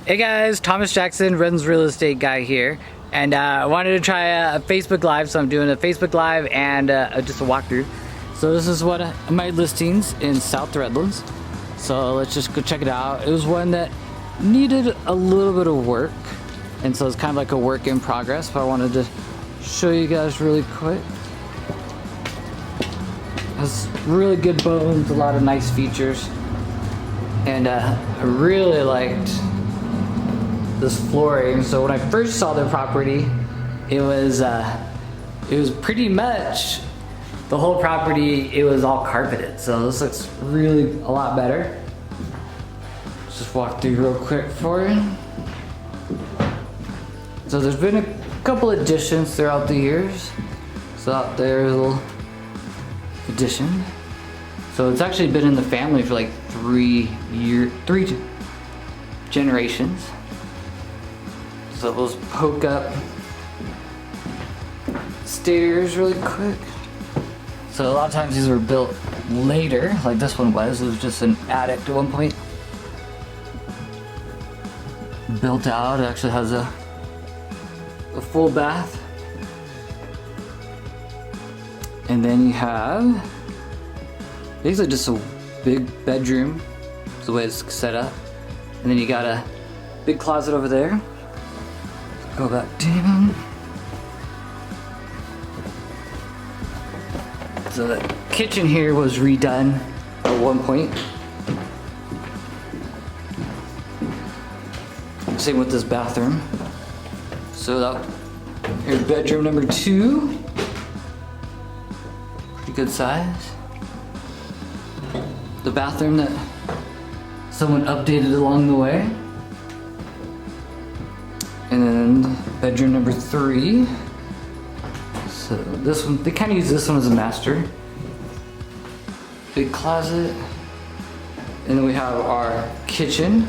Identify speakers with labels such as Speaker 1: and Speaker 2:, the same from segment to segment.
Speaker 1: Hey guys, Thomas Jackson, Redlands real estate guy here, and I wanted to try a Facebook Live, so I'm doing a Facebook Live and just a walkthrough. So this is one of my listings in South Redlands. So let's just go check it out. It was one that needed a little bit of work, and so it's kind of like a work in progress, but I wanted to show you guys really quick. It has really good bones, a lot of nice features, and I really liked this flooring. So when I first saw the property, it was pretty much the whole property. It was all carpeted, so this looks really a lot better. Let's just walk through real quick for you. So there's been a couple additions throughout the years. So out there, a little addition. So it's actually been in the family for like three generations. So let's poke up stairs really quick. So a lot of times these were built later, like this one was. It was just an attic at one point. Built out, it actually has a full bath. And then you have basically just a big bedroom. That's the way it's set up. And then you got a big closet over there. Go back down. So the kitchen here was redone at one point. Same with this bathroom. So that, here's bedroom number 2. Pretty good size. The bathroom that someone updated along the way. And then bedroom number 3. So this one, they kind of use this one as a master. Big closet. And then we have our kitchen,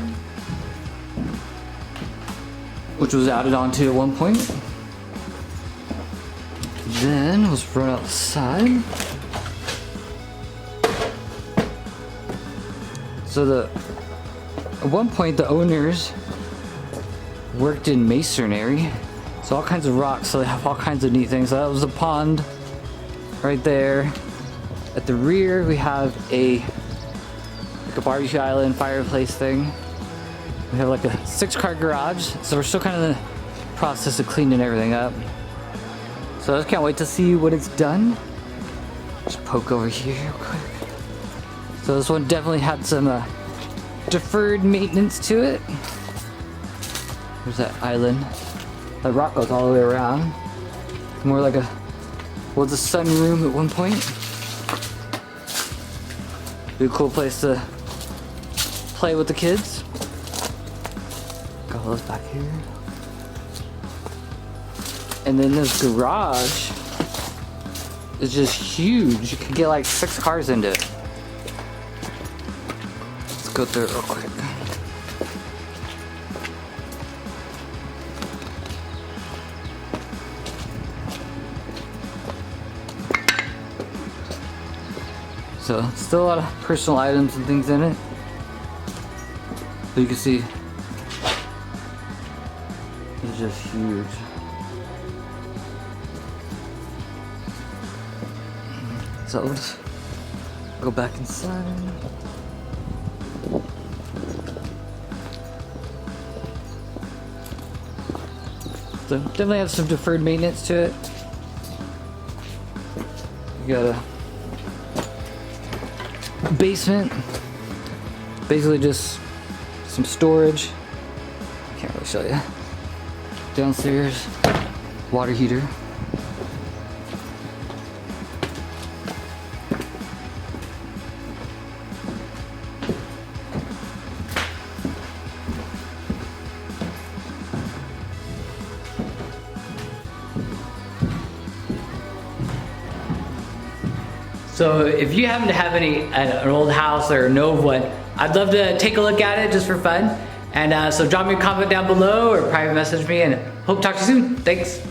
Speaker 1: which was added onto at one point. Then let's run outside. So at one point the owners worked in masonry, so all kinds of rocks, so they have all kinds of neat things. So that was a pond right there. At the rear we have like a barbecue island, fireplace thing. We have like a 6-car garage, so we're still kind of in the process of cleaning everything up. So I just can't wait to see when it's done. Just poke over here real quick. So this one definitely had some deferred maintenance to it. There's that island. That rock goes all the way around. More like a sunroom at one point. Be a cool place to play with the kids. Got those back here. And then this garage is just huge. You can get like 6 cars into it. Let's go through it real quick. So still a lot of personal items and things in it. But you can see it's just huge. So let's go back inside. So definitely have some deferred maintenance to it. You got a basement, basically just some storage. Can't really show you. Downstairs, water heater. So if you happen to have an old house or know of one, I'd love to take a look at it just for fun. And so drop me a comment down below or private message me, and hope to talk to you soon. Thanks.